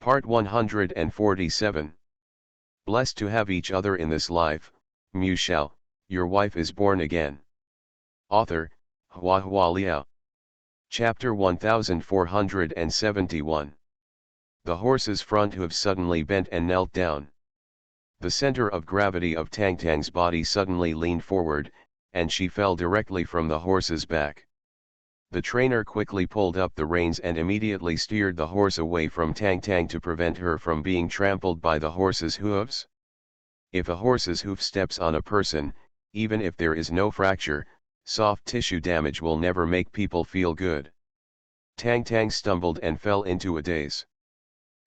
Part 147. Blessed to have each other in this life, Shao, your wife is born again. Author, Hua Liao. Chapter 1471. The horse's front hooves suddenly bent and knelt down. The center of gravity of Tang Tang's body suddenly leaned forward, and she fell directly from the horse's back. The trainer quickly pulled up the reins and immediately steered the horse away from Tang Tang to prevent her from being trampled by the horse's hooves. If a horse's hoof steps on a person, even if there is no fracture, soft tissue damage will never make people feel good. Tang Tang stumbled and fell into a daze.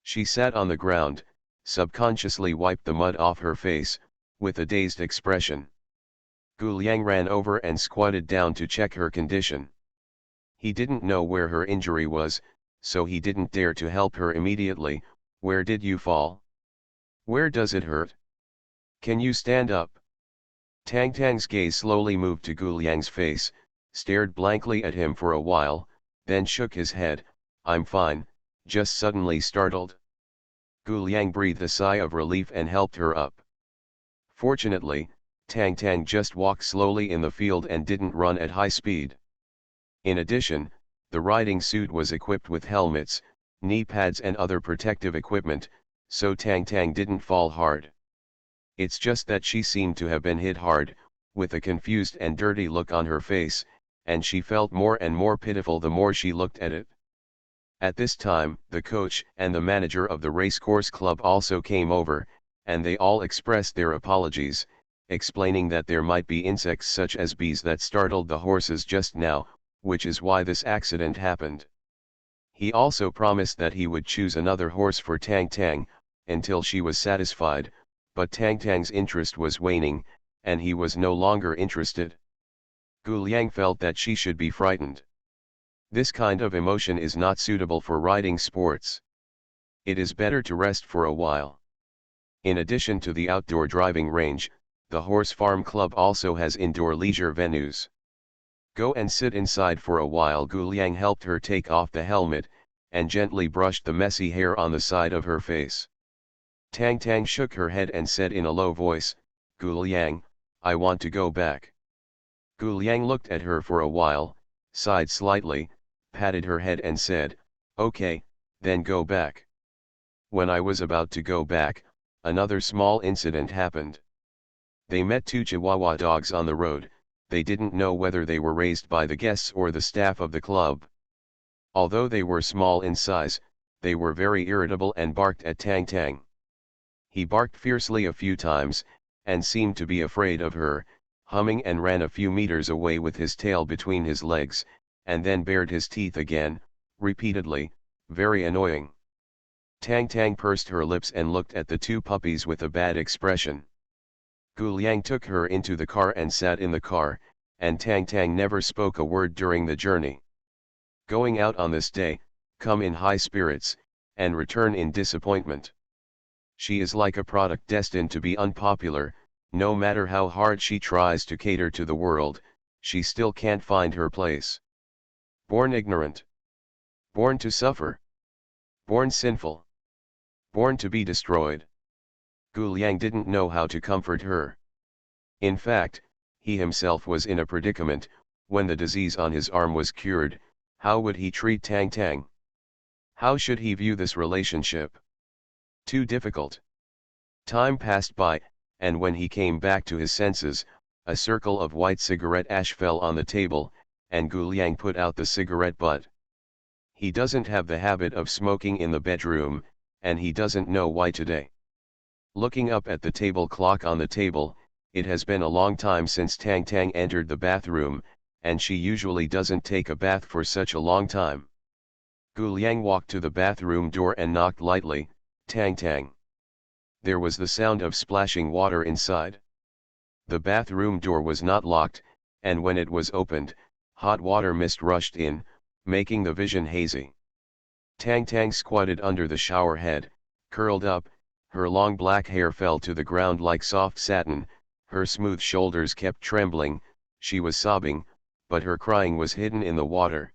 She sat on the ground, subconsciously wiped the mud off her face, with a dazed expression. Gu Liang ran over and squatted down to check her condition. He didn't know where her injury was, so he didn't dare to help her immediately. Where did you fall? Where does it hurt? Can you stand up? Tang Tang's gaze slowly moved to Gu Liang's face, stared blankly at him for a while, then shook his head. I'm fine, just suddenly startled. Gu Liang breathed a sigh of relief and helped her up. Fortunately, Tang Tang just walked slowly in the field and didn't run at high speed. In addition, the riding suit was equipped with helmets, knee pads and other protective equipment, so Tang Tang didn't fall hard. It's just that she seemed to have been hit hard, with a confused and dirty look on her face, and she felt more and more pitiful the more she looked at it. At this time, the coach and the manager of the racecourse club also came over, and they all expressed their apologies, explaining that there might be insects such as bees that startled the horses just now, which is why this accident happened. He also promised that he would choose another horse for Tang Tang, until she was satisfied, but Tang Tang's interest was waning, and he was no longer interested. Gu Liang felt that she should be frightened. This kind of emotion is not suitable for riding sports. It is better to rest for a while. In addition to the outdoor driving range, the Horse Farm Club also has indoor leisure venues. Go and sit inside for a while. Gu Liang helped her take off the helmet, and gently brushed the messy hair on the side of her face. Tang Tang shook her head and said in a low voice, Gu Liang, I want to go back. Gu Liang looked at her for a while, sighed slightly, patted her head and said, okay, then go back. When I was about to go back, another small incident happened. They met two Chihuahua dogs on the road. They didn't know whether they were raised by the guests or the staff of the club. Although they were small in size, they were very irritable and barked at Tang Tang. He barked fiercely a few times, and seemed to be afraid of her, humming and ran a few meters away with his tail between his legs, and then bared his teeth again, repeatedly, very annoying. Tang Tang pursed her lips and looked at the two puppies with a bad expression. Gu Liang took her into the car and sat in the car, and Tang Tang never spoke a word during the journey. Going out on this day, come in high spirits, and return in disappointment. She is like a product destined to be unpopular. No matter how hard she tries to cater to the world, she still can't find her place. Born ignorant. Born to suffer. Born sinful. Born to be destroyed. Gu Liang didn't know how to comfort her. In fact, he himself was in a predicament. When the disease on his arm was cured, how would he treat Tang Tang? How should he view this relationship? Too difficult. Time passed by, and when he came back to his senses, a circle of white cigarette ash fell on the table, and Gu Liang put out the cigarette butt. He doesn't have the habit of smoking in the bedroom, and he doesn't know why today. Looking up at the table clock on the table, it has been a long time since Tang Tang entered the bathroom, and she usually doesn't take a bath for such a long time. Gu Liang walked to the bathroom door and knocked lightly. Tang Tang. There was the sound of splashing water inside. The bathroom door was not locked, and when it was opened, hot water mist rushed in, making the vision hazy. Tang Tang squatted under the shower head, curled up. Her long black hair fell to the ground like soft satin, her smooth shoulders kept trembling, she was sobbing, but her crying was hidden in the water.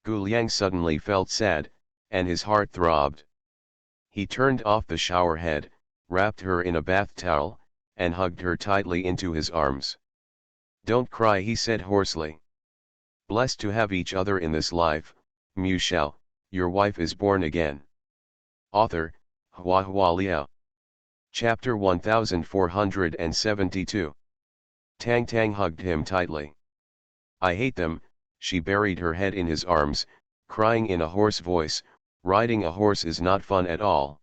Gu Liang suddenly felt sad, and his heart throbbed. He turned off the shower head, wrapped her in a bath towel, and hugged her tightly into his arms. "Don't cry," he said hoarsely. "Blessed to have each other in this life, Mu Shao, your wife is born again." Author, Hua Hua Liao. Chapter 1472. Tang Tang hugged him tightly. "I hate them," she buried her head in his arms, crying in a hoarse voice, "riding a horse is not fun at all.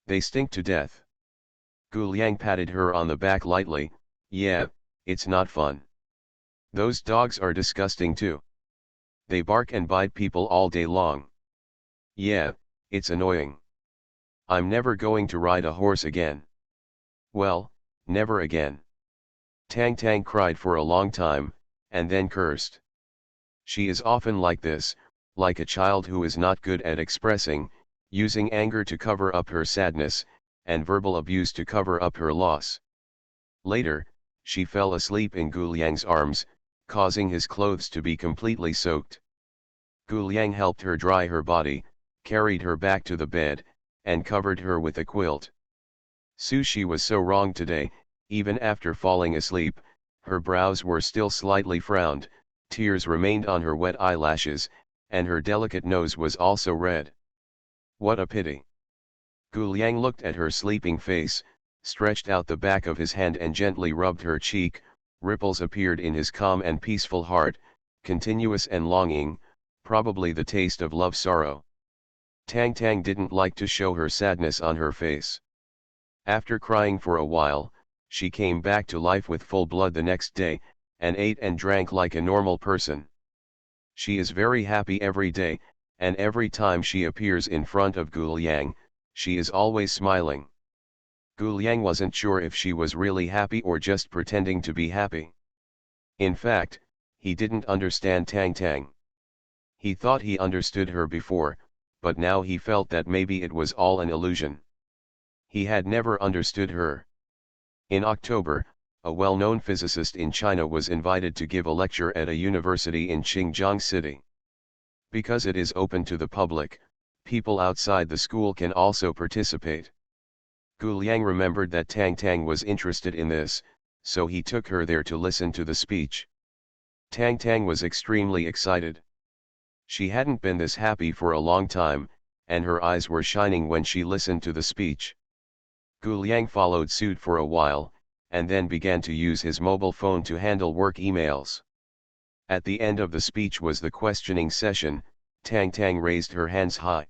They stink to death." Gu Liang patted her on the back lightly. "Yeah, it's not fun. Those dogs are disgusting too. They bark and bite people all day long. Yeah, it's annoying. I'm never going to ride a horse again." "Well, never again." Tang Tang cried for a long time, and then cursed. She is often like this, like a child who is not good at expressing, using anger to cover up her sadness, and verbal abuse to cover up her loss. Later, she fell asleep in Gu Liang's arms, causing his clothes to be completely soaked. Gu Liang helped her dry her body, carried her back to the bed, and covered her with a quilt. She was so wrong today. Even after falling asleep, her brows were still slightly frowned, tears remained on her wet eyelashes, and her delicate nose was also red. What a pity. Gu Liang looked at her sleeping face, stretched out the back of his hand and gently rubbed her cheek. Ripples appeared in his calm and peaceful heart, continuous and longing, probably the taste of love-sorrow. Tang Tang didn't like to show her sadness on her face. After crying for a while, she came back to life with full blood the next day, and ate and drank like a normal person. She is very happy every day, and every time she appears in front of Gu Liang, she is always smiling. Gu Liang wasn't sure if she was really happy or just pretending to be happy. In fact, he didn't understand Tang Tang. He thought he understood her before, but now he felt that maybe it was all an illusion. He had never understood her. In October, a well-known physicist in China was invited to give a lecture at a university in Xinjiang City. Because it is open to the public, people outside the school can also participate. Gu Liang remembered that Tang Tang was interested in this, so he took her there to listen to the speech. Tang Tang was extremely excited. She hadn't been this happy for a long time, and her eyes were shining when she listened to the speech. Gu Liang followed suit for a while, and then began to use his mobile phone to handle work emails. At the end of the speech was the questioning session. Tang Tang raised her hands high.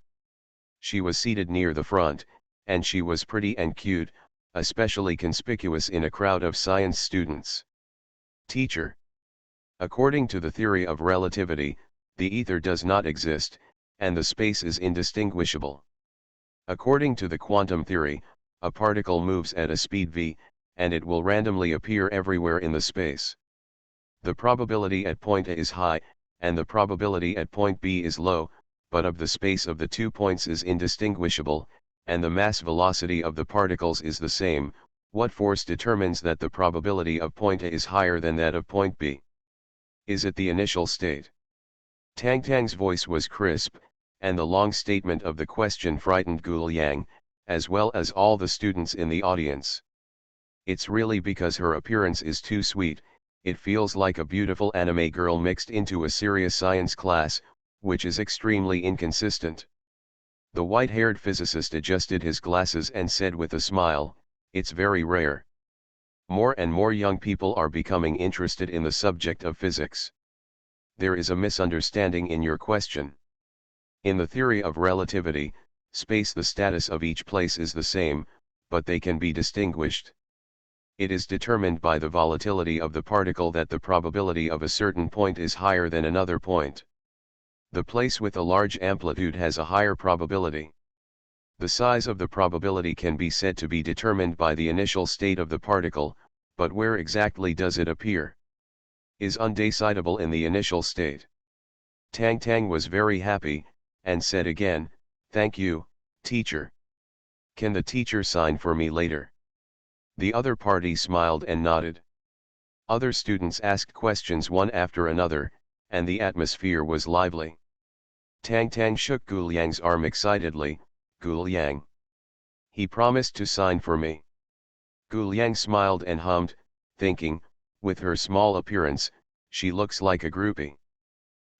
She was seated near the front, and she was pretty and cute, especially conspicuous in a crowd of science students. "Teacher. According to the theory of relativity, the ether does not exist, and the space is indistinguishable. According to the quantum theory, a particle moves at a speed v, and it will randomly appear everywhere in the space. The probability at point A is high, and the probability at point B is low, but of the space of the 2 points is indistinguishable, and the mass velocity of the particles is the same. What force determines that the probability of point A is higher than that of point B? Is it the initial state?" Tang Tang's voice was crisp, and the long statement of the question frightened Gu Liang, as well as all the students in the audience. "It's really because her appearance is too sweet. It feels like a beautiful anime girl mixed into a serious science class, which is extremely inconsistent." The white-haired physicist adjusted his glasses and said with a smile, "It's very rare. More and more young people are becoming interested in the subject of physics. There is a misunderstanding in your question. In the theory of relativity, space, the status of each place is the same, but they can be distinguished. It is determined by the volatility of the particle that the probability of a certain point is higher than another point. The place with a large amplitude has a higher probability. The size of the probability can be said to be determined by the initial state of the particle, but where exactly does it appear? Is undecidable in the initial state." Tang Tang was very happy, and said again, "Thank you, teacher. Can the teacher sign for me later?" The other party smiled and nodded. Other students asked questions one after another, and the atmosphere was lively. Tang Tang shook Gu Liang's arm excitedly. "Gu Liang. He promised to sign for me. Gu Liang smiled and hummed, thinking, with her small appearance, she looks like a groupie.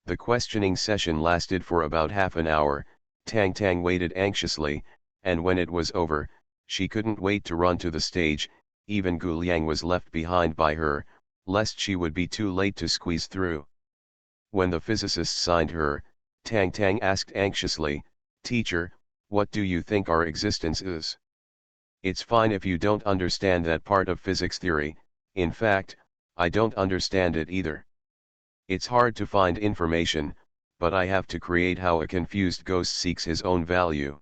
The questioning session lasted for about half an hour. Tang Tang waited anxiously, and when it was over, she couldn't wait to run to the stage. Even Gu Liang was left behind by her, lest she would be too late to squeeze through. When the physicist signed her, Tang Tang asked anxiously, "Teacher, what do you think our existence is?" "It's fine if you don't understand that part of physics theory. In fact, I don't understand it either. It's hard to find information, but I have to create how a confused ghost seeks his own value.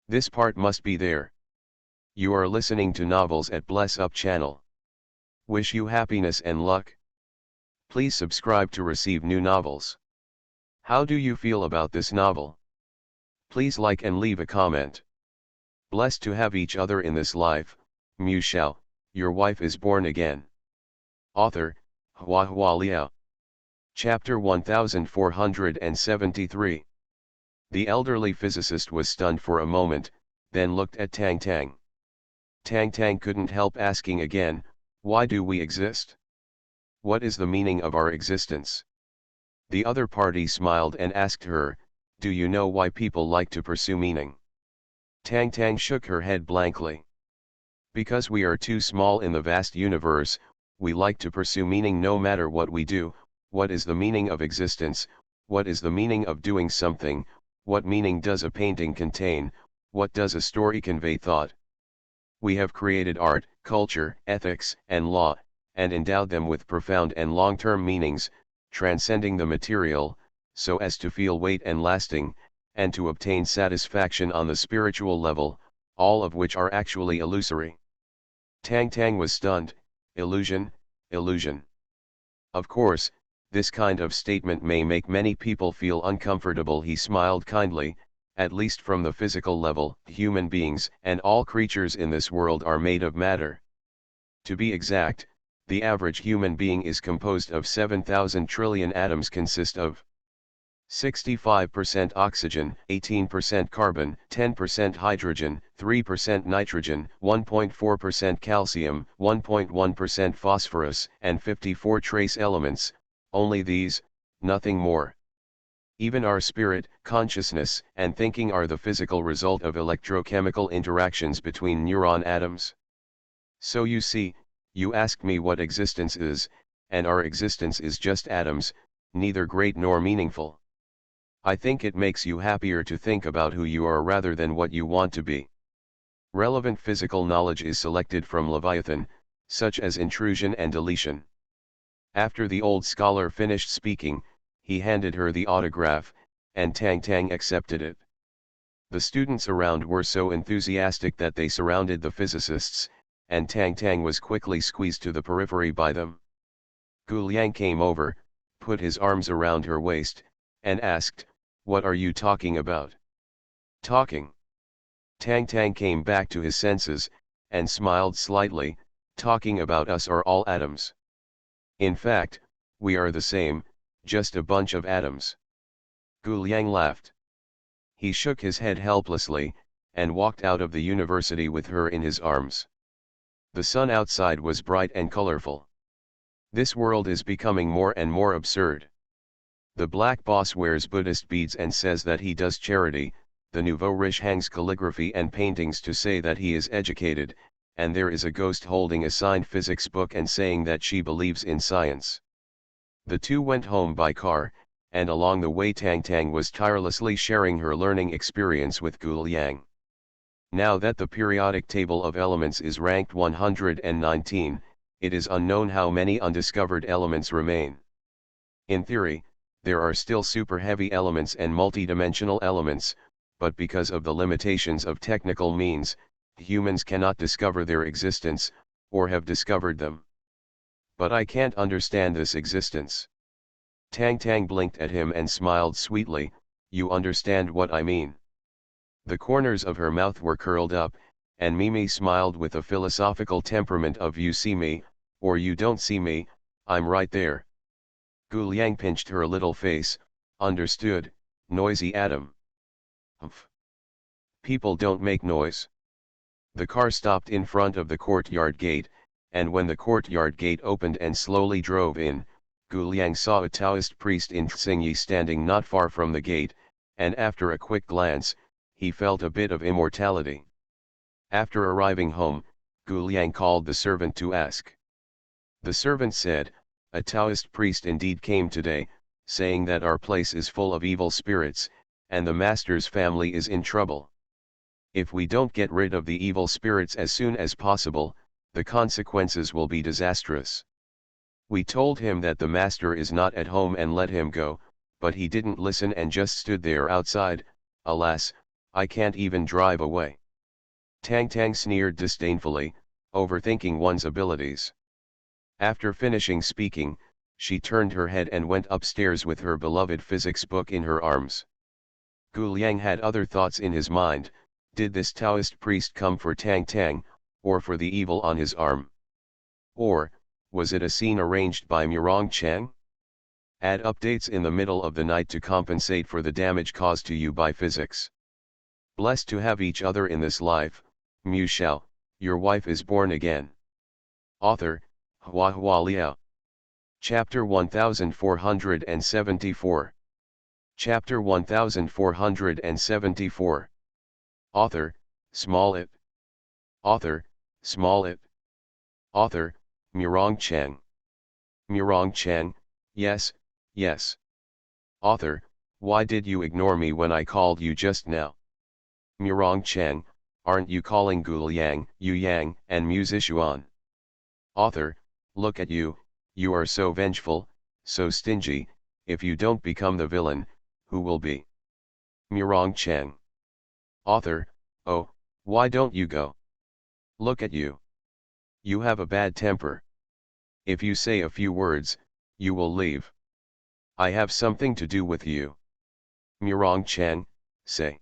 This part must be there." You are listening to Novels at Bless Up channel. Wish you happiness and luck. Please subscribe to receive new novels. How do you feel about this novel? Please like and leave a comment. Blessed to have each other in this life. Mu Shao, your wife is born again. Author, Hua Hua Liao. Chapter 1473. The elderly physicist was stunned for a moment, then looked at Tang Tang. Tang Tang couldn't help asking again, "Why do we exist? What is the meaning of our existence?" The other party smiled and asked her, "Do you know why people like to pursue meaning?" Tang Tang shook her head blankly. "Because we are too small in the vast universe, we like to pursue meaning no matter what we do. What is the meaning of existence? What is the meaning of doing something? What meaning does a painting contain? What does a story convey thought? We have created art, culture, ethics, and law, and endowed them with profound and long-term meanings, transcending the material, so as to feel weight and lasting, and to obtain satisfaction on the spiritual level, all of which are actually illusory." Tang Tang was stunned. Illusion, illusion. Of course, this kind of statement may make many people feel uncomfortable. He smiled kindly. At least from the physical level, human beings and all creatures in this world are made of matter. To be exact, the average human being is composed of 7,000 trillion atoms, consist of 65% oxygen, 18% carbon, 10% hydrogen, 3% nitrogen, 1.4% calcium, 1.1% phosphorus, and 54 trace elements. Only these, nothing more. Even our spirit, consciousness, and thinking are the physical result of electrochemical interactions between neuron atoms. So you see, you asked me what existence is, and our existence is just atoms, neither great nor meaningful. I think it makes you happier to think about who you are rather than what you want to be. Relevant physical knowledge is selected from Leviathan, such as intrusion and deletion. After the old scholar finished speaking, he handed her the autograph, and Tang Tang accepted it. The students around were so enthusiastic that they surrounded the physicists, and Tang Tang was quickly squeezed to the periphery by them. Gu Liang came over, put his arms around her waist, and asked, "What are you talking about?" "Talking." Tang Tang came back to his senses, and smiled slightly. "Talking about us are all atoms. In fact, we are the same, just a bunch of atoms." Gu Liang laughed. He shook his head helplessly, and walked out of the university with her in his arms. The sun outside was bright and colorful. This world is becoming more and more absurd. The black boss wears Buddhist beads and says that he does charity, the nouveau riche hangs calligraphy and paintings to say that he is educated, and there is a ghost holding a signed physics book and saying that she believes in science. The two went home by car, and along the way Tang Tang was tirelessly sharing her learning experience with Gu Liang. Now that the periodic table of elements is ranked 119, it is unknown how many undiscovered elements remain. In theory, there are still super heavy elements and multidimensional elements, but because of the limitations of technical means, humans cannot discover their existence, or have discovered them. But I can't understand this existence. Tang Tang blinked at him and smiled sweetly. "You understand what I mean." The corners of her mouth were curled up, and Mimi smiled with a philosophical temperament of "You see me, or you don't see me, I'm right there." Gu Liang pinched her little face. "Understood, noisy atom." "Humph. People don't make noise." The car stopped in front of the courtyard gate, and when the courtyard gate opened and slowly drove in, Gu Liang saw a Taoist priest in Xingyi standing not far from the gate, and after a quick glance, he felt a bit of immortality. After arriving home, Gu Liang called the servant to ask. The servant said, "A Taoist priest indeed came today, saying that our place is full of evil spirits, and the master's family is in trouble. If we don't get rid of the evil spirits as soon as possible, the consequences will be disastrous." We told him that the master is not at home and let him go, but he didn't listen and just stood there outside. Alas, I can't even drive away. Tang Tang sneered disdainfully, overthinking one's abilities. After finishing speaking, she turned her head and went upstairs with her beloved physics book in her arms. Gu Liang had other thoughts in his mind. Did this Taoist priest come for Tang Tang, or for the evil on his arm? Or, was it a scene arranged by Murong Chang? Add updates in the middle of the night to compensate for the damage caused to you by physics. Blessed to have each other in this life, Mu Shao, your wife is born again. Author, Hua Hua Liao. Chapter 1474. Chapter 1474. Author, SmallIt. Author, SmallIt. Author, Murong Chang. Murong Chang, yes, yes. Author, why did you ignore me when I called you just now? Murong Chang, aren't you calling Gu Liang, Yu Yang, and Mu Zishuan? Author, look at you, you are so vengeful, so stingy. If you don't become the villain, who will be? Murong Chang. Author, oh, why don't you go? Look at you. You have a bad temper. If you say a few words, you will leave. I have something to do with you. Murong Chang, say.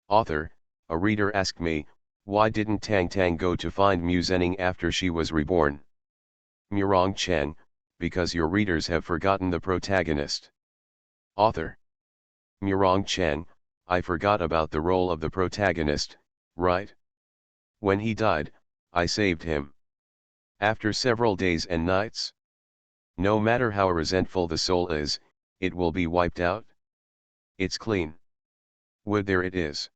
Author, a reader asked me, why didn't Tang Tang go to find Mu Zhenning after she was reborn? Murong Chang, because your readers have forgotten the protagonist. Author. Murong Chang, I forgot about the role of the protagonist, right? When he died, I saved him. After several days and nights? No matter how resentful the soul is, it will be wiped out. It's clean. Would there it is.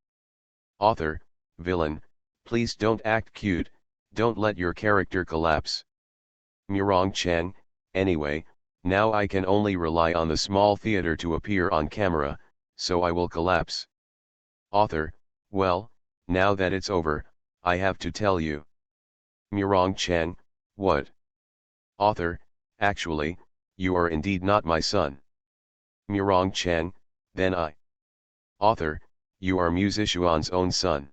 Author, villain, please don't act cute, don't let your character collapse. Murong Chang, anyway, now I can only rely on the small theater to appear on camera, so I will collapse. Author, well, now that it's over, I have to tell you. Murong Chang, what? Author, actually, you are indeed not my son. Murong Chang, then I. Author, you are Mu Zishuan's own son.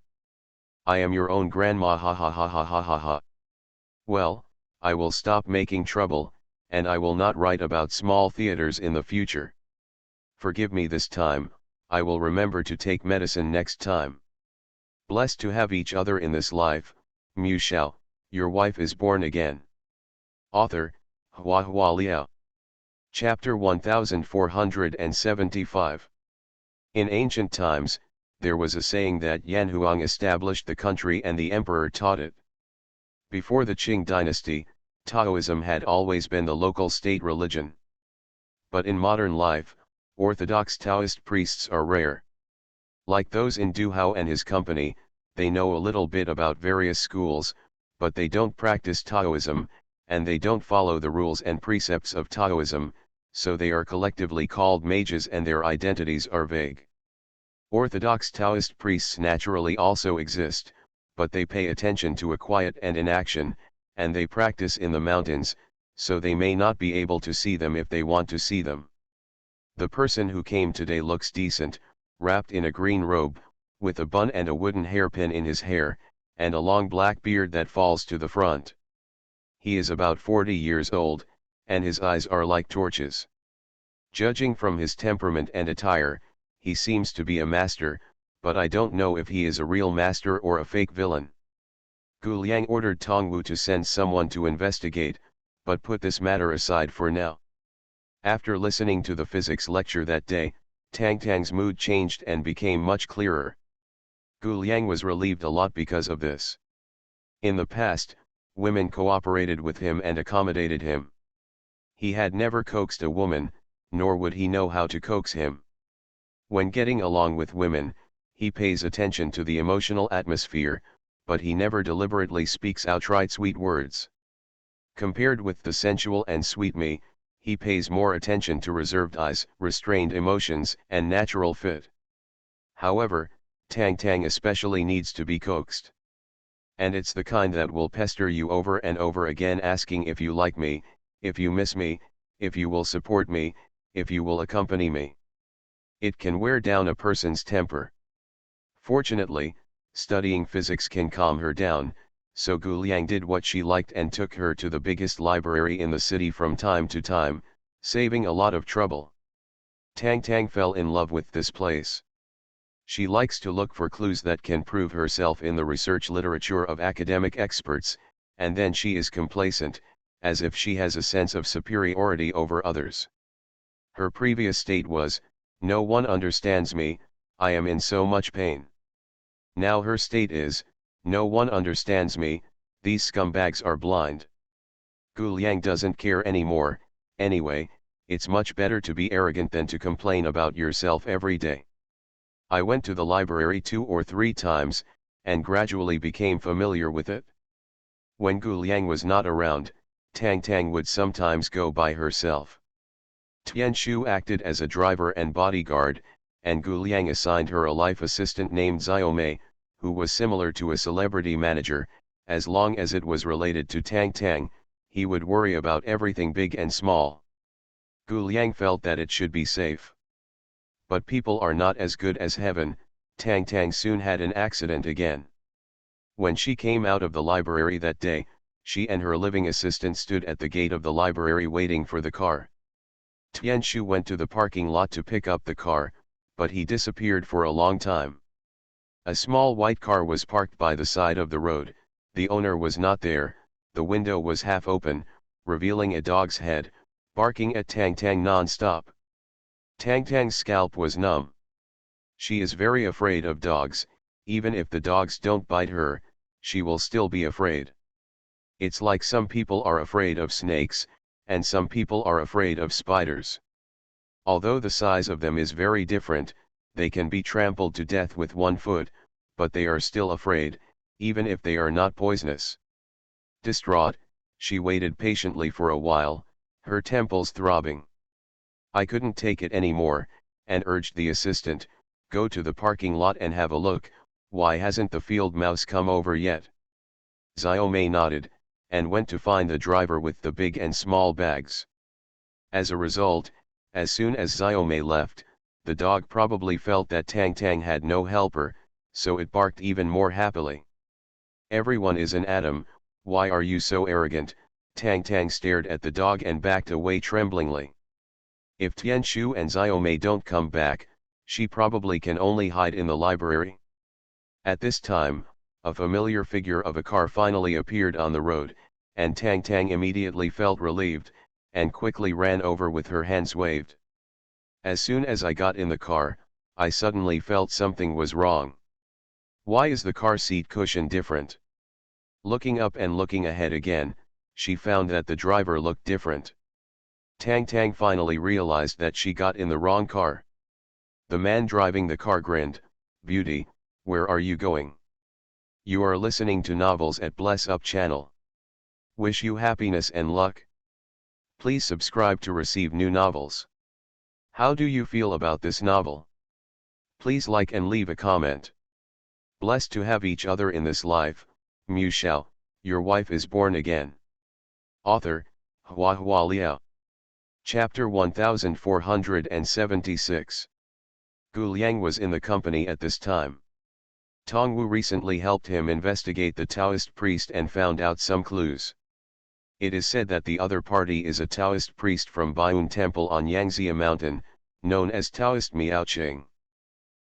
I am your own grandma, ha ha ha ha ha ha ha. Well, I will stop making trouble, and I will not write about small theaters in the future. Forgive me this time, I will remember to take medicine next time. Blessed to have each other in this life, Mu Shao, your wife is born again. Author, Hua Hua Liao. Chapter 1475. In ancient times, there was a saying that Yan Huang established the country and the emperor taught it. Before the Qing dynasty, Taoism had always been the local state religion. But in modern life, orthodox Taoist priests are rare. Like those in Du Hao and his company, they know a little bit about various schools, but they don't practice Taoism, and they don't follow the rules and precepts of Taoism, so they are collectively called mages and their identities are vague. Orthodox Taoist priests naturally also exist, but they pay attention to a quiet and inaction, and they practice in the mountains, so they may not be able to see them if they want to see them. The person who came today looks decent, wrapped in a green robe, with a bun and a wooden hairpin in his hair, and a long black beard that falls to the front. He is about 40 years old, and his eyes are like torches. Judging from his temperament and attire, he seems to be a master, but I don't know if he is a real master or a fake villain. Gu Liang ordered Tongwu to send someone to investigate, but put this matter aside for now. After listening to the physics lecture that day, Tang Tang's mood changed and became much clearer. Gu Liang was relieved a lot because of this. In the past, women cooperated with him and accommodated him. He had never coaxed a woman, nor would he know how to coax him. When getting along with women, he pays attention to the emotional atmosphere, but he never deliberately speaks outright sweet words. Compared with the sensual and sweet me, he pays more attention to reserved eyes, restrained emotions, and natural fit. However, Tang Tang especially needs to be coaxed. And it's the kind that will pester you over and over again asking if you like me, if you miss me, if you will support me, if you will accompany me. It can wear down a person's temper. Fortunately, studying physics can calm her down, so Gu Liang did what she liked and took her to the biggest library in the city from time to time, saving a lot of trouble. Tang Tang fell in love with this place. She likes to look for clues that can prove herself in the research literature of academic experts, and then she is complacent, as if she has a sense of superiority over others. Her previous state was, no one understands me, I am in so much pain. Now her state is, no one understands me, these scumbags are blind. Gu Liang doesn't care anymore, anyway, it's much better to be arrogant than to complain about yourself every day. I went to the library 2 or 3 times, and gradually became familiar with it. When Gu Liang was not around, Tang Tang would sometimes go by herself. Tian Shu acted as a driver and bodyguard, and Gu Liang assigned her a life assistant named Xiaomei, who was similar to a celebrity manager. As long as it was related to Tang Tang, he would worry about everything big and small. Gu Liang felt that it should be safe. But people are not as good as heaven. Tang Tang soon had an accident again. When she came out of the library that day, she and her living assistant stood at the gate of the library waiting for the car. Tian Shu went to the parking lot to pick up the car, but he disappeared for a long time. A small white car was parked by the side of the road, the owner was not there, the window was half open, revealing a dog's head, barking at Tang Tang non-stop. Tang Tang's scalp was numb. She is very afraid of dogs, even if the dogs don't bite her, she will still be afraid. It's like some people are afraid of snakes, and some people are afraid of spiders. Although the size of them is very different, they can be trampled to death with one foot, but they are still afraid, even if they are not poisonous. Distraught, she waited patiently for a while, her temples throbbing. I couldn't take it anymore, and urged the assistant, go to the parking lot and have a look, why hasn't the field mouse come over yet? Xiaomei nodded, and went to find the driver with the big and small bags. As a result, as soon as Xiaomei left, the dog probably felt that Tang Tang had no helper, so it barked even more happily. Everyone is an atom, why are you so arrogant? Tang Tang stared at the dog and backed away tremblingly. If Tian Shu and Xiaomei don't come back, she probably can only hide in the library. At this time, a familiar figure of a car finally appeared on the road, and Tang Tang immediately felt relieved, and quickly ran over with her hands waved. As soon as I got in the car, I suddenly felt something was wrong. Why is the car seat cushion different? Looking up and looking ahead again, she found that the driver looked different. Tang Tang finally realized that she got in the wrong car. The man driving the car grinned, "Beauty, where are you going?" You are listening to novels at Bless Up channel. Wish you happiness and luck. Please subscribe to receive new novels. How do you feel about this novel? Please like and leave a comment. Blessed to have each other in this life, Shao, your wife is born again. Author, Hua Hua Liao. Chapter 1476. Gu Liang was in the company at this time. Tongwu recently helped him investigate the Taoist priest and found out some clues. It is said that the other party is a Taoist priest from Baiyun Temple on Yangzia Mountain, known as Taoist Miaoqing.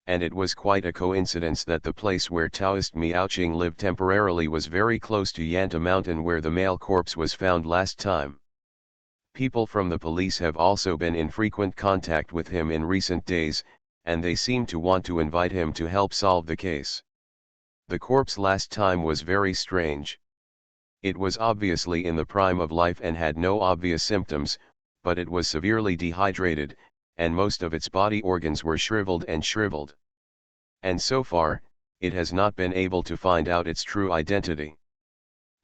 And it was quite a coincidence that the place where Taoist Miaoqing lived temporarily was very close to Yanta Mountain where the male corpse was found last time. People from the police have also been in frequent contact with him in recent days, and they seem to want to invite him to help solve the case. The corpse last time was very strange. It was obviously in the prime of life and had no obvious symptoms, but it was severely dehydrated, and most of its body organs were shriveled. And so far, it has not been able to find out its true identity.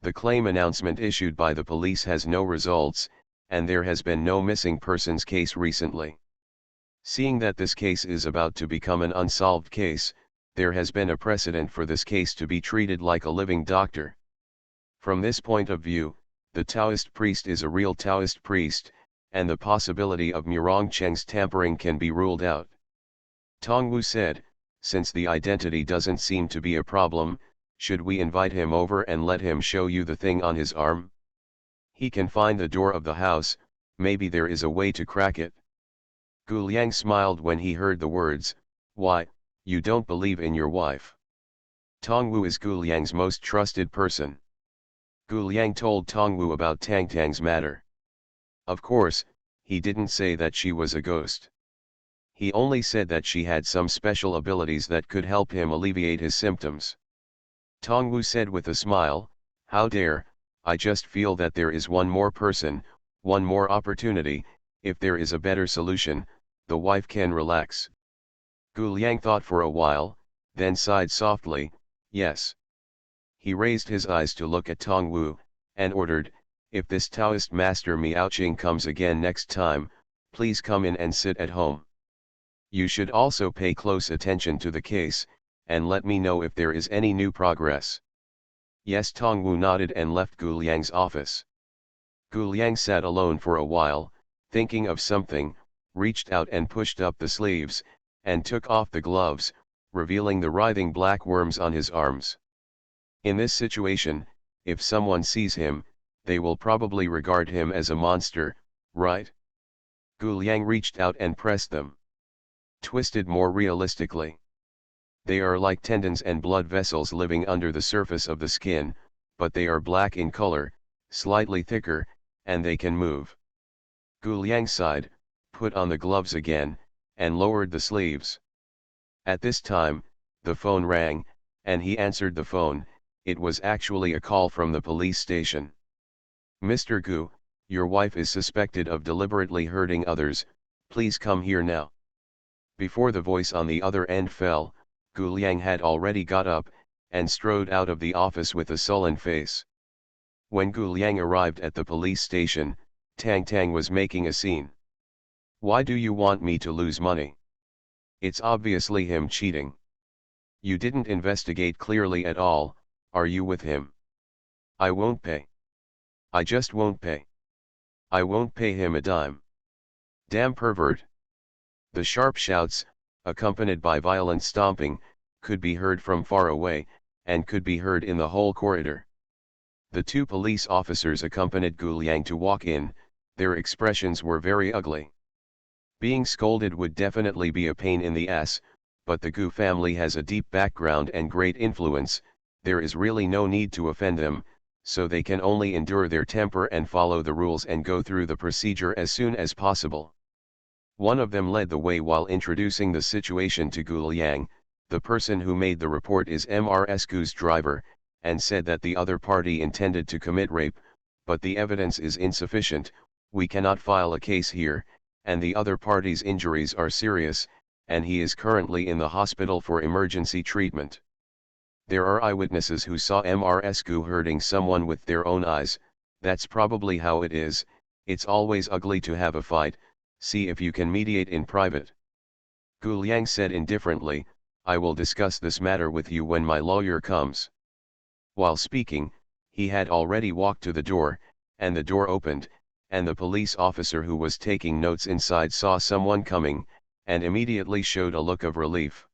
The claim announcement issued by the police has no results, and there has been no missing persons case recently. Seeing that this case is about to become an unsolved case, there has been a precedent for this case to be treated like a living doctor. From this point of view, the Taoist priest is a real Taoist priest, and the possibility of Murong Cheng's tampering can be ruled out. Tongwu said, since the identity doesn't seem to be a problem, should we invite him over and let him show you the thing on his arm? He can find the door of the house, maybe there is a way to crack it. Gu Liang smiled when he heard the words, "Why, you don't believe in your wife?" Tongwu is Gu Liang's most trusted person. Gu Liang told Tongwu about Tang Tang's matter. Of course, he didn't say that she was a ghost. He only said that she had some special abilities that could help him alleviate his symptoms. Tongwu said with a smile, "How dare, I just feel that there is one more person, one more opportunity, if there is a better solution, the wife can relax." Gu Liang thought for a while, then sighed softly, "Yes." He raised his eyes to look at Tongwu, and ordered, "If this Taoist master Miaoqing comes again next time, please come in and sit at home. You should also pay close attention to the case, and let me know if there is any new progress." Yes, Tongwu nodded and left Gu Liang's office. Gu Liang sat alone for a while, thinking of something, reached out and pushed up the sleeves, and took off the gloves, revealing the writhing black worms on his arms. In this situation, if someone sees him, they will probably regard him as a monster, right? Gu Liang reached out and pressed them. Twisted more realistically. They are like tendons and blood vessels living under the surface of the skin, but they are black in color, slightly thicker, and they can move. Gu Liang sighed, put on the gloves again, and lowered the sleeves. At this time, the phone rang, and he answered the phone. It was actually a call from the police station. "Mr. Gu, your wife is suspected of deliberately hurting others, please come here now." Before the voice on the other end fell, Gu Liang had already got up, and strode out of the office with a sullen face. When Gu Liang arrived at the police station, Tang Tang was making a scene. "Why do you want me to lose money? It's obviously him cheating. You didn't investigate clearly at all, are you with him? I won't pay. I just won't pay. I won't pay him a dime. Damn pervert." The sharp shouts, accompanied by violent stomping, could be heard from far away, and could be heard in the whole corridor. The two police officers accompanied Gu Liang to walk in. Their expressions were very ugly. Being scolded would definitely be a pain in the ass, but the Gu family has a deep background and great influence, there is really no need to offend them, so they can only endure their temper and follow the rules and go through the procedure as soon as possible. One of them led the way while introducing the situation to Gu Liang. The person who made the report is Mrs. Gu's driver, and said that the other party intended to commit rape, but the evidence is insufficient, we cannot file a case here, and the other party's injuries are serious, and he is currently in the hospital for emergency treatment. There are eyewitnesses who saw Mrs. Gu hurting someone with their own eyes. That's probably how it is. It's always ugly to have a fight. See if you can mediate in private. Gu Liang said indifferently, "I will discuss this matter with you when my lawyer comes." While speaking, he had already walked to the door, and the door opened, and the police officer who was taking notes inside saw someone coming, and immediately showed a look of relief.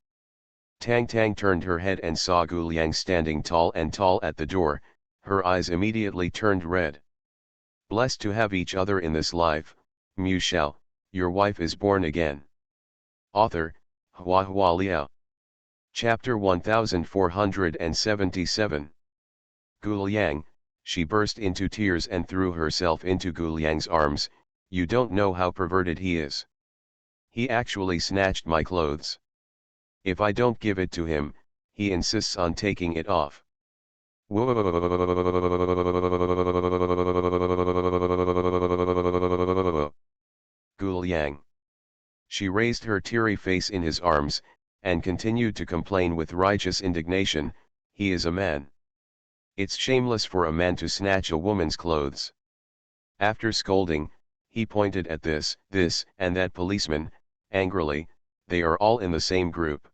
Tang Tang turned her head and saw Gu Liang standing tall at the door. Her eyes immediately turned red. "Blessed to have each other in this life, Mu Shao, your wife is born again." Author, Hua Hua Liao. Chapter 1477. Gu Liang, she burst into tears and threw herself into Gu Liang's arms. "You don't know how perverted he is. He actually snatched my clothes. If I don't give it to him, he insists on taking it off. Gul Yang. She raised her teary face in his arms, and continued to complain with righteous indignation, he is a man. It's shameless for a man to snatch a woman's clothes. After scolding, he pointed at this, and that policeman, angrily, they are all in the same group.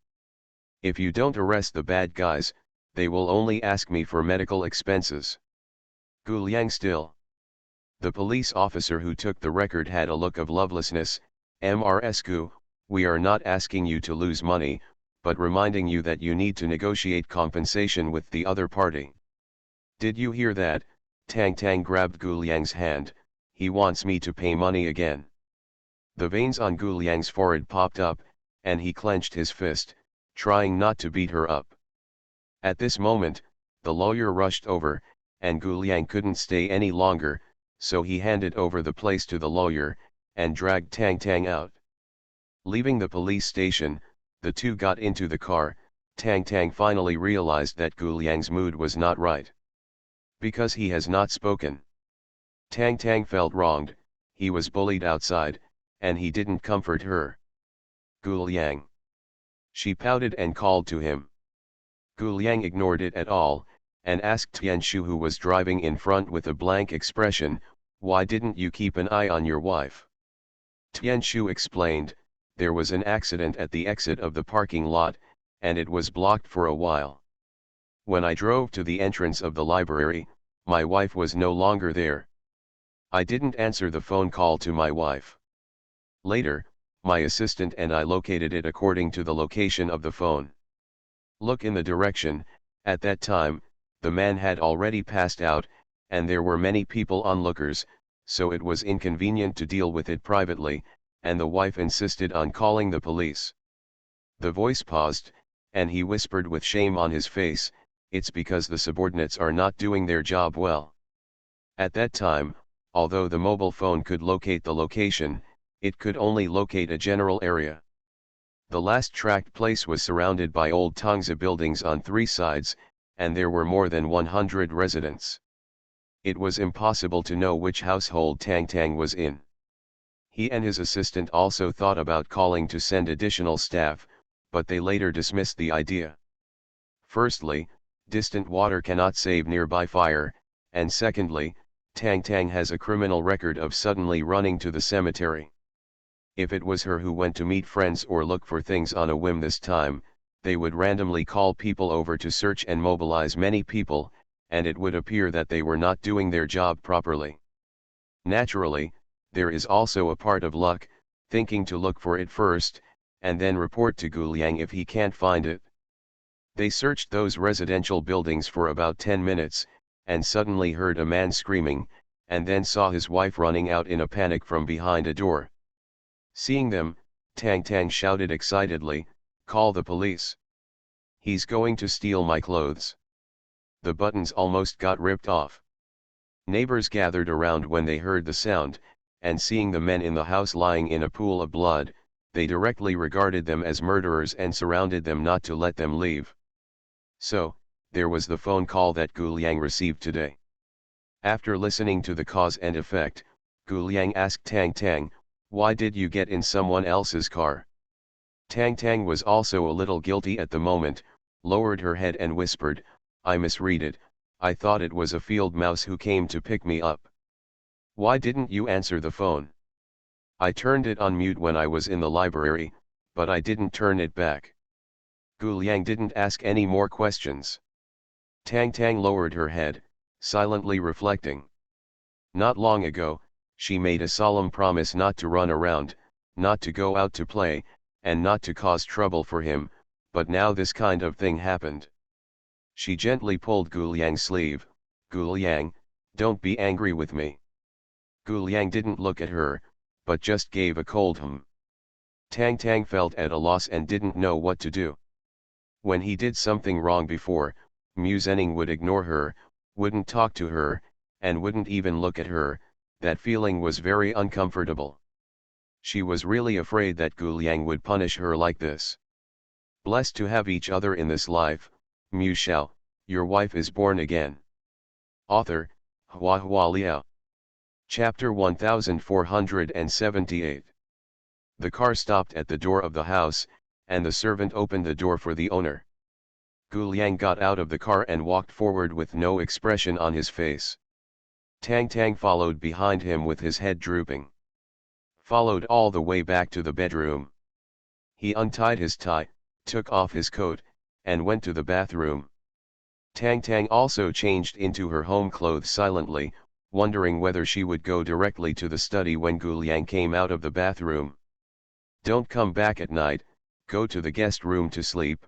If you don't arrest the bad guys, they will only ask me for medical expenses. Gul Yang still. The police officer who took the record had a look of lovelessness. Mrsku, we are not asking you to lose money, but reminding you that you need to negotiate compensation with the other party. Did you hear that? Tang Tang grabbed Gul Yang's hand, he wants me to pay money again. The veins on Gul Yang's forehead popped up, and he clenched his fist, trying not to beat her up. At this moment, the lawyer rushed over, and Gul Yang couldn't stay any longer, so he handed over the place to the lawyer, and dragged Tang Tang out. Leaving the police station, the two got into the car. Tang Tang finally realized that Gul Yang's mood was not right. Because he has not spoken. Tang Tang felt wronged, he was bullied outside, and he didn't comfort her. Gul Yang. She pouted and called to him. Gul Yang ignored it at all, and asked Tian Shu, who was driving in front with a blank expression, why didn't you keep an eye on your wife? Tian Shu explained, there was an accident at the exit of the parking lot, and it was blocked for a while. When I drove to the entrance of the library, my wife was no longer there. I didn't answer the phone call to my wife. Later, my assistant and I located it according to the location of the phone. Look in the direction. At that time, the man had already passed out, and there were many people onlookers, so it was inconvenient to deal with it privately, and the wife insisted on calling the police. The voice paused, and he whispered with shame on his face, it's because the subordinates are not doing their job well. At that time, although the mobile phone could locate the location, it could only locate a general area. The last tracked place was surrounded by old Tongzi buildings on three sides, and there were more than 100 residents. It was impossible to know which household Tang Tang was in. He and his assistant also thought about calling to send additional staff, but they later dismissed the idea. Firstly, distant water cannot save nearby fire, and secondly, Tang Tang has a criminal record of suddenly running to the cemetery. If it was her who went to meet friends or look for things on a whim this time, they would randomly call people over to search and mobilize many people, and it would appear that they were not doing their job properly. Naturally, there is also a part of luck, thinking to look for it first, and then report to Gul Yang if he can't find it. They searched those residential buildings for about 10 minutes, and suddenly heard a man screaming, and then saw his wife running out in a panic from behind a door. Seeing them, Tang Tang shouted excitedly, call the police. He's going to steal my clothes. The buttons almost got ripped off. Neighbors gathered around when they heard the sound, and seeing the men in the house lying in a pool of blood, they directly regarded them as murderers and surrounded them not to let them leave. So, there was the phone call that Gul Yang received today. After listening to the cause and effect, Gul Yang asked Tang Tang, why did you get in someone else's car? Tang Tang was also a little guilty at the moment, lowered her head and whispered, I misread it, I thought it was a field mouse who came to pick me up. Why didn't you answer the phone? I turned it on mute when I was in the library, but I didn't turn it back. Gul Yang didn't ask any more questions. Tang Tang lowered her head, silently reflecting. Not long ago, she made a solemn promise not to run around, not to go out to play, and not to cause trouble for him, but now this kind of thing happened. She gently pulled Gul Yang's sleeve, Gul Yang, don't be angry with me. Gul Yang didn't look at her, but just gave a cold hum. Tang Tang felt at a loss and didn't know what to do. When he did something wrong before, Mu Zhenning would ignore her, wouldn't talk to her, and wouldn't even look at her. That feeling was very uncomfortable. She was really afraid that Gul Yang would punish her like this. Blessed to have each other in this life, Mu Shao, your wife is born again. Author, Hua Hua Liao. Chapter 1478. The car stopped at the door of the house, and the servant opened the door for the owner. Gu Liang got out of the car and walked forward with no expression on his face. Tang Tang followed behind him with his head drooping. Followed all the way back to the bedroom. He untied his tie, took off his coat, and went to the bathroom. Tang Tang also changed into her home clothes silently, wondering whether she would go directly to the study when Gu Liang came out of the bathroom. Don't come back at night, go to the guest room to sleep.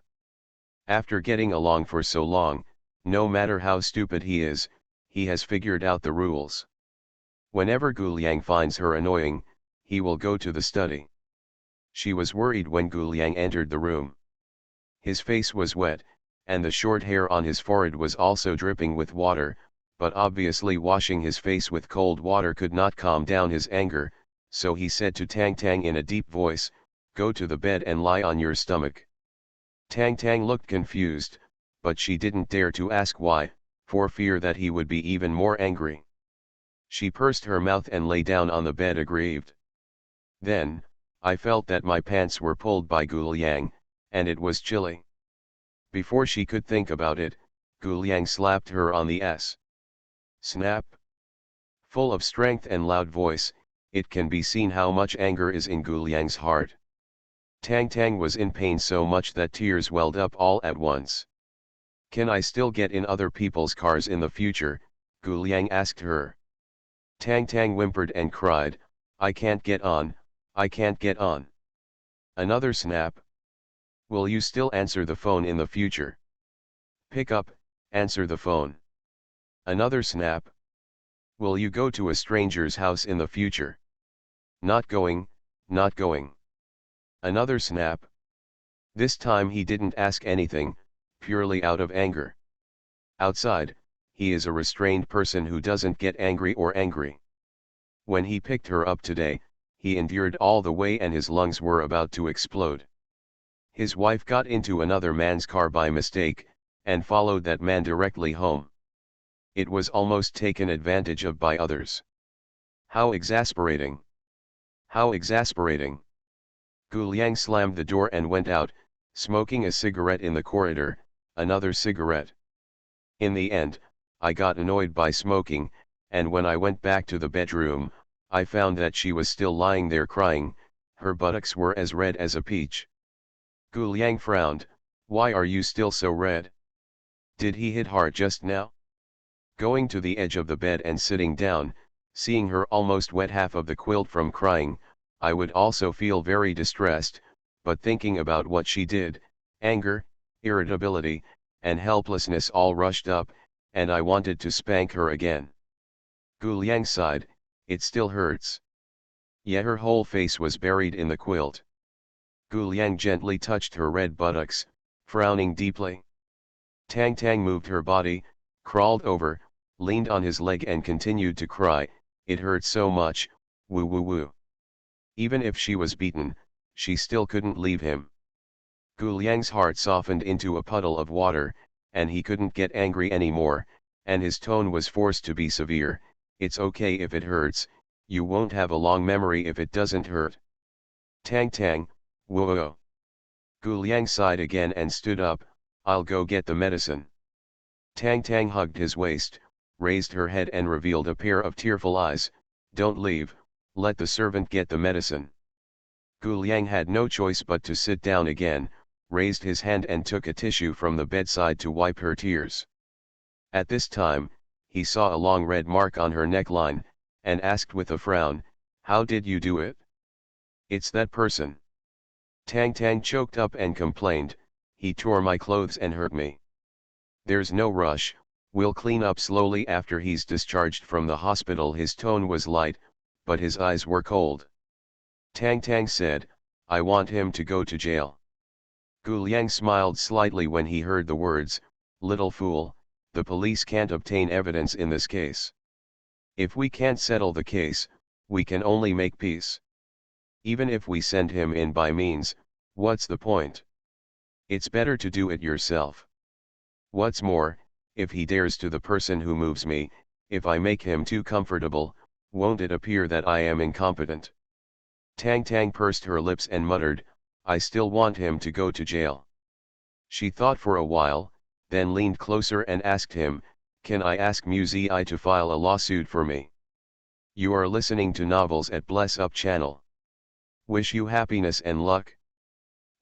After getting along for so long, no matter how stupid he is, he has figured out the rules. Whenever Gu Liang finds her annoying, he will go to the study. She was worried when Gu Liang entered the room. His face was wet, and the short hair on his forehead was also dripping with water, but obviously washing his face with cold water could not calm down his anger, so he said to Tang Tang in a deep voice, "Go to the bed and lie on your stomach." Tang Tang looked confused, but she didn't dare to ask why, for fear that he would be even more angry. She pursed her mouth and lay down on the bed aggrieved. Then, I felt that my pants were pulled by Gu Liang, and it was chilly. Before she could think about it, Gu Liang slapped her on the ass. Snap! Full of strength and loud voice, it can be seen how much anger is in Gu Liang's heart. Tang Tang was in pain so much that tears welled up all at once. Can I still get in other people's cars in the future? Gu Liang asked her. Tang Tang whimpered and cried, I can't get on, I can't get on. Another snap. Will you still answer the phone in the future? Pick up, answer the phone. Another snap. Will you go to a stranger's house in the future? Not going, not going. Another snap. This time he didn't ask anything, purely out of anger. Outside, he is a restrained person who doesn't get angry or angry. When he picked her up today, he endured all the way and his lungs were about to explode. His wife got into another man's car by mistake, and followed that man directly home. It was almost taken advantage of by others. How exasperating! How exasperating! Gu Liang slammed the door and went out, smoking a cigarette in the corridor, another cigarette. In the end, I got annoyed by smoking, and when I went back to the bedroom, I found that she was still lying there crying, her buttocks were as red as a peach. Gu Liang frowned, why are you still so red? Did he hit hard just now? Going to the edge of the bed and sitting down, seeing her almost wet half of the quilt from crying, I would also feel very distressed, but thinking about what she did, anger, irritability, and helplessness all rushed up, and I wanted to spank her again. Gu Liang sighed, it still hurts. Yeah, her whole face was buried in the quilt. Gu Liang gently touched her red buttocks, frowning deeply. Tang Tang moved her body, crawled over, leaned on his leg and continued to cry, it hurt so much, woo woo woo. Even if she was beaten, she still couldn't leave him. Gu Liang's heart softened into a puddle of water, and he couldn't get angry anymore, and his tone was forced to be severe, it's okay if it hurts, you won't have a long memory if it doesn't hurt. Tang Tang, whoa. Gu Liang sighed again and stood up, I'll go get the medicine. Tang Tang hugged his waist, raised her head and revealed a pair of tearful eyes, don't leave, let the servant get the medicine. Gu Liang had no choice but to sit down again, raised his hand and took a tissue from the bedside to wipe her tears. At this time, he saw a long red mark on her neckline, and asked with a frown, how did you do it? It's that person. Tang Tang choked up and complained, he tore my clothes and hurt me. There's no rush, we'll clean up slowly after he's discharged from the hospital. His tone was light, but his eyes were cold. Tang Tang said, I want him to go to jail. Gu Liang smiled slightly when he heard the words, little fool, the police can't obtain evidence in this case. If we can't settle the case, we can only make peace. Even if we send him in by means, what's the point? It's better to do it yourself. What's more, if he dares to the person who moves me, if I make him too comfortable, won't it appear that I am incompetent? Tang Tang pursed her lips and muttered, I still want him to go to jail. She thought for a while, then leaned closer and asked him, can I ask Muzi to file a lawsuit for me? You are listening to Novels at Bless Up channel. Wish you happiness and luck.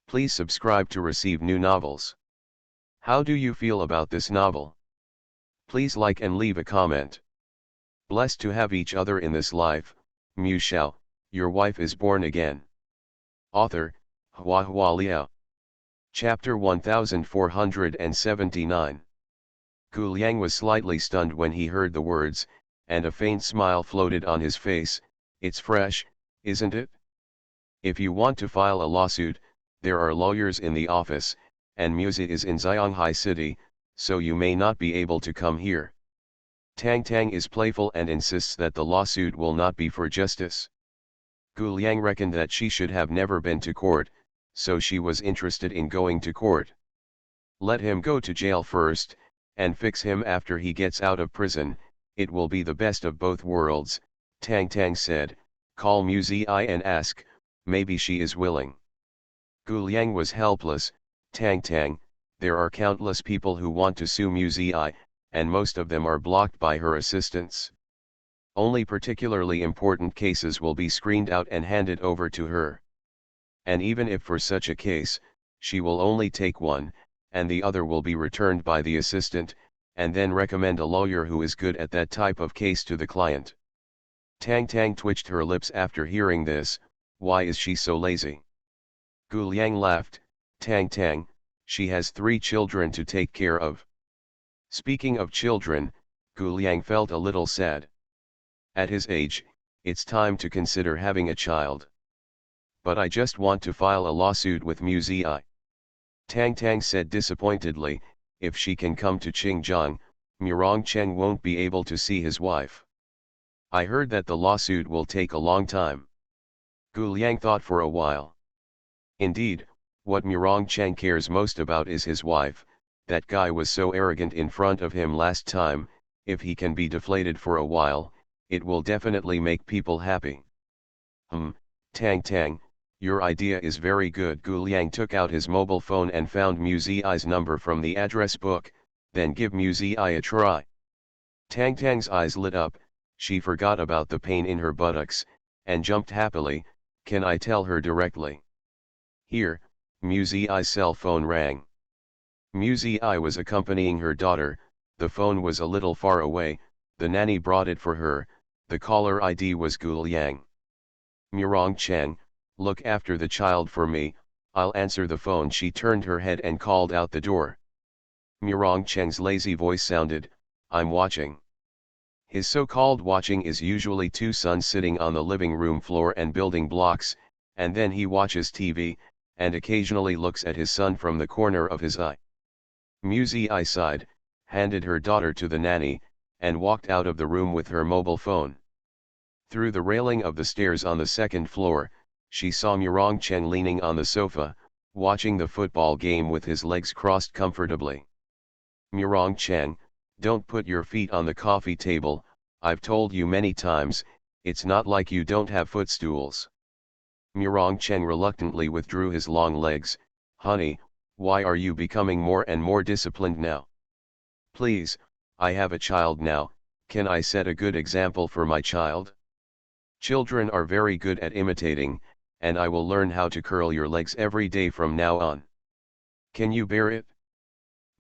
Please subscribe to receive new novels. How do you feel about this novel? Please like and leave a comment. Blessed to have each other in this life, Mu Shao, your wife is born again. Author, Hua Hua Liao. Chapter 1479. Gu Liang was slightly stunned when he heard the words, and a faint smile floated on his face. It's fresh, isn't it? If you want to file a lawsuit, there are lawyers in the office, and Muzi is in Xianghai City, so you may not be able to come here. Tang Tang is playful and insists that the lawsuit will not be for justice. Gu Liang reckoned that she should have never been to court, so she was interested in going to court. Let him go to jail first, and fix him after he gets out of prison, it will be the best of both worlds, Tang Tang said. Call Muzi and ask, maybe she is willing. Gu Liang was helpless. Tang Tang, there are countless people who want to sue Muzi, and most of them are blocked by her assistants. Only particularly important cases will be screened out and handed over to her. And even if for such a case, she will only take one, and the other will be returned by the assistant, and then recommend a lawyer who is good at that type of case to the client. Tang Tang twitched her lips after hearing this. Why is she so lazy? Gu Liang laughed. Tang Tang, she has 3 children to take care of. Speaking of children, Gu Liang felt a little sad. At his age, it's time to consider having a child. But I just want to file a lawsuit with Muzi. Tang Tang said disappointedly, if she can come to Qingjiang, Murong Cheng won't be able to see his wife. I heard that the lawsuit will take a long time. Gu Liang thought for a while. Indeed, what Murong Cheng cares most about is his wife. That guy was so arrogant in front of him last time. If he can be deflated for a while, it will definitely make people happy. Tang Tang, your idea is very good. Gu Liang took out his mobile phone and found Muzi's number from the address book, then give Muzi a try. Tang Tang's eyes lit up, she forgot about the pain in her buttocks, and jumped happily. Can I tell her directly? Here, Muzi's cell phone rang. Muzi was accompanying her daughter. The phone was a little far away, the nanny brought it for her. The caller ID was Gu Liang. Murong Cheng, look after the child for me, I'll answer the phone. She turned her head and called out the door. Murong Cheng's lazy voice sounded, I'm watching. His so-called watching is usually 2 sons sitting on the living room floor and building blocks, and then he watches TV, and occasionally looks at his son from the corner of his eye. Muzi sighed, handed her daughter to the nanny, and walked out of the room with her mobile phone. Through the railing of the stairs on the 2nd floor, she saw Murong Cheng leaning on the sofa, watching the football game with his legs crossed comfortably. Murong Cheng, don't put your feet on the coffee table, I've told you many times, it's not like you don't have footstools. Murong Cheng reluctantly withdrew his long legs. Honey, why are you becoming more and more disciplined now? Please, I have a child now, can I set a good example for my child? Children are very good at imitating, and I will learn how to curl your legs every day from now on. Can you bear it?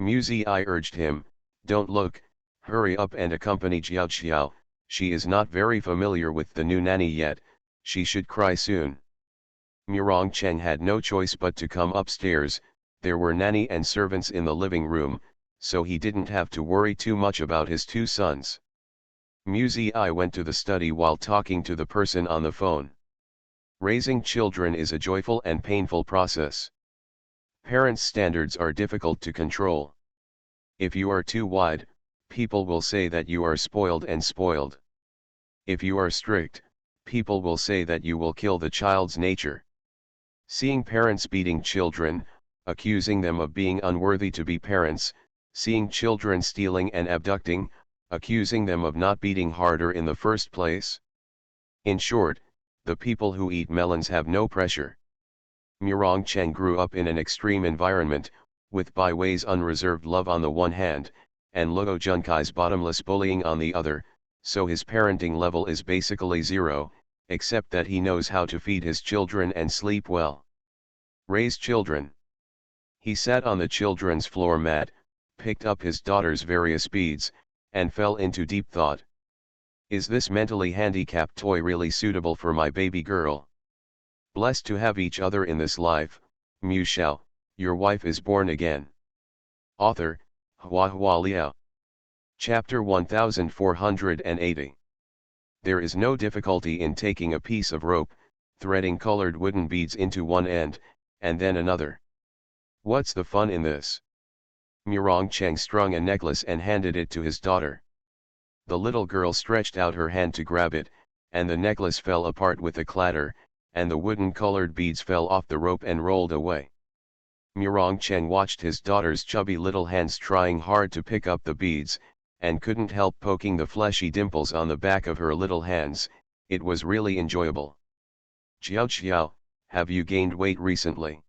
Muzi urged him, don't look, hurry up and accompany Jiao Xiao, she is not very familiar with the new nanny yet, she should cry soon. Murong Cheng had no choice but to come upstairs. There were nanny and servants in the living room, so he didn't have to worry too much about his 2 sons. Muzi went to the study while talking to the person on the phone. Raising children is a joyful and painful process. Parents' standards are difficult to control. If you are too wide, people will say that you are spoiled and spoiled. If you are strict, people will say that you will kill the child's nature. Seeing parents beating children, accusing them of being unworthy to be parents, seeing children stealing and abducting, accusing them of not beating harder in the first place. In short, the people who eat melons have no pressure. Murong Cheng grew up in an extreme environment, with Bai Wei's unreserved love on the one hand, and Luo Junkai's bottomless bullying on the other, so his parenting level is basically zero, except that he knows how to feed his children and sleep well. Raise children. He sat on the children's floor mat, picked up his daughter's various beads, and fell into deep thought. Is this mentally handicapped toy really suitable for my baby girl? Blessed to have each other in this life, Mu Shao, your wife is born again. Author, Hua Hua Liao. Chapter 1480. There is no difficulty in taking a piece of rope, threading colored wooden beads into one end, and then another. What's the fun in this? Murong Cheng strung a necklace and handed it to his daughter. The little girl stretched out her hand to grab it, and the necklace fell apart with a clatter, and the wooden colored beads fell off the rope and rolled away. Murong Cheng watched his daughter's chubby little hands trying hard to pick up the beads, and couldn't help poking the fleshy dimples on the back of her little hands. It was really enjoyable. Xiao Xiao, have you gained weight recently?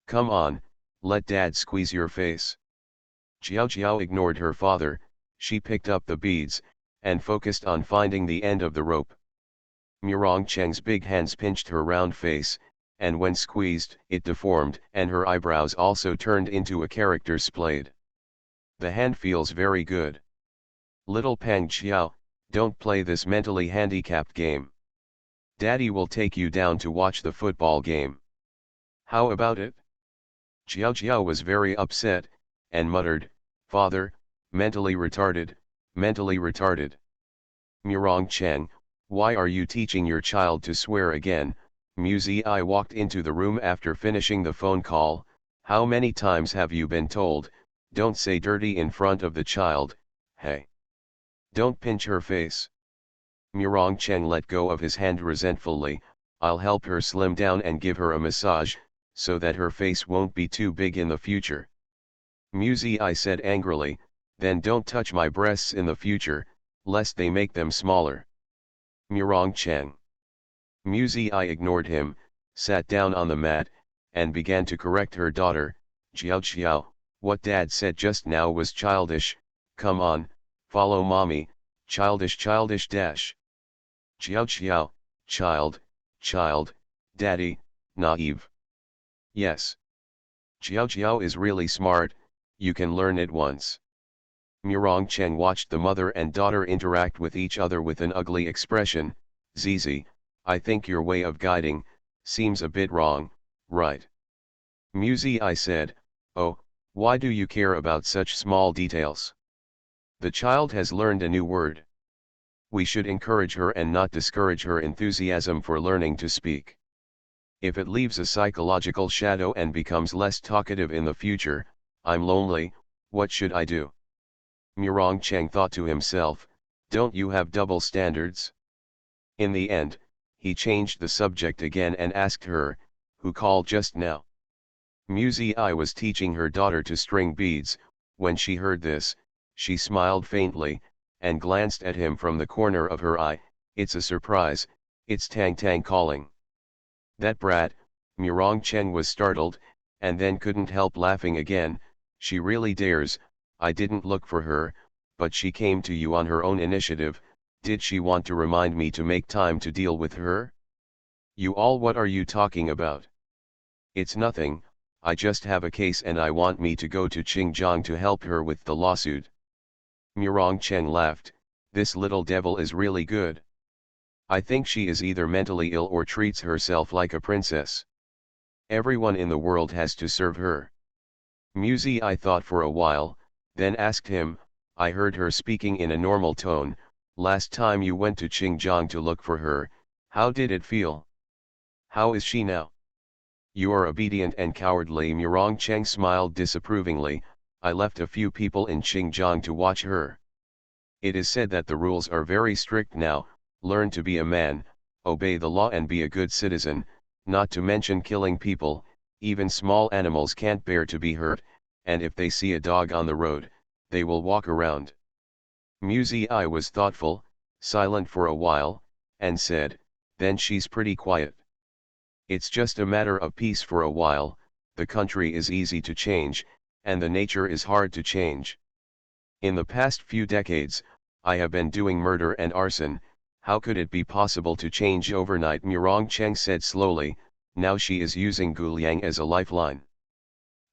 Come on, let dad squeeze your face. Xiao Xiao ignored her father. She picked up the beads, and focused on finding the end of the rope. Murong Cheng's big hands pinched her round face, and when squeezed, it deformed, and her eyebrows also turned into a character splayed. The hand feels very good. Little Pang Xiao, don't play this mentally handicapped game. Daddy will take you down to watch the football game. How about it? Xiao Xiao was very upset, and muttered, Father, mentally retarded, mentally retarded. Murong Cheng, why are you teaching your child to swear again? Mu Zi walked into the room after finishing the phone call. How many times have you been told, don't say dirty in front of the child, hey. Don't pinch her face. Murong Cheng let go of his hand resentfully. I'll help her slim down and give her a massage, so that her face won't be too big in the future. Mu Zi said angrily, then don't touch my breasts in the future, lest they make them smaller. Murong Cheng. Mu Zi ignored him, sat down on the mat, and began to correct her daughter. Xiao Xiao, what dad said just now was childish, come on, follow mommy, childish dash. Xiao Xiao, child, daddy, naive. Yes. Xiao Xiao is really smart, you can learn it once. Murong Cheng watched the mother and daughter interact with each other with an ugly expression. Zizi, I think your way of guiding seems a bit wrong, right? Mu Zi said, oh, why do you care about such small details? The child has learned a new word. We should encourage her and not discourage her enthusiasm for learning to speak. If it leaves a psychological shadow and becomes less talkative in the future, I'm lonely, what should I do? Murong Cheng thought to himself, don't you have double standards? In the end, he changed the subject again and asked her, who called just now? Mu Zi was teaching her daughter to string beads. When she heard this, she smiled faintly, and glanced at him from the corner of her eye. It's a surprise, it's Tang Tang calling. That brat. Murong Cheng was startled, and then couldn't help laughing again. She really dares. I didn't look for her, but she came to you on her own initiative. Did she want to remind me to make time to deal with her? You all, what are you talking about? It's nothing, I just have a case and I want me to go to Xinjiang to help her with the lawsuit. Murong Cheng laughed, this little devil is really good. I think she is either mentally ill or treats herself like a princess. Everyone in the world has to serve her. Mu Zi thought for a while, then asked him, I heard her speaking in a normal tone. Last time you went to Xinjiang to look for her, how did it feel? How is she now? You are obedient and cowardly. Murong Cheng smiled disapprovingly. I left a few people in Xinjiang to watch her. It is said that the rules are very strict now. Learn to be a man, obey the law and be a good citizen, not to mention killing people. Even small animals can't bear to be hurt, and if they see a dog on the road, they will walk around. Muzi was thoughtful, silent for a while, and said, then she's pretty quiet. It's just a matter of peace for a while. The country is easy to change, and the nature is hard to change. In the past few decades, I have been doing murder and arson. How could it be possible to change overnight? Murong Cheng said slowly. Now she is using Guliang as a lifeline.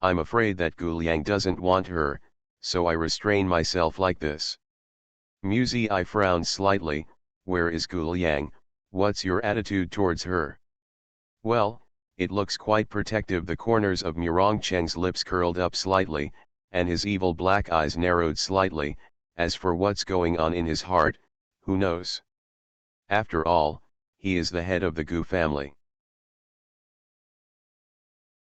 I'm afraid that Guliang doesn't want her, so I restrain myself like this. Muzi frowned slightly. Where is Guliang? What's your attitude towards her? Well, it looks quite protective. The corners of Murong Cheng's lips curled up slightly, and his evil black eyes narrowed slightly. As for what's going on in his heart, who knows? After all, he is the head of the Gu family.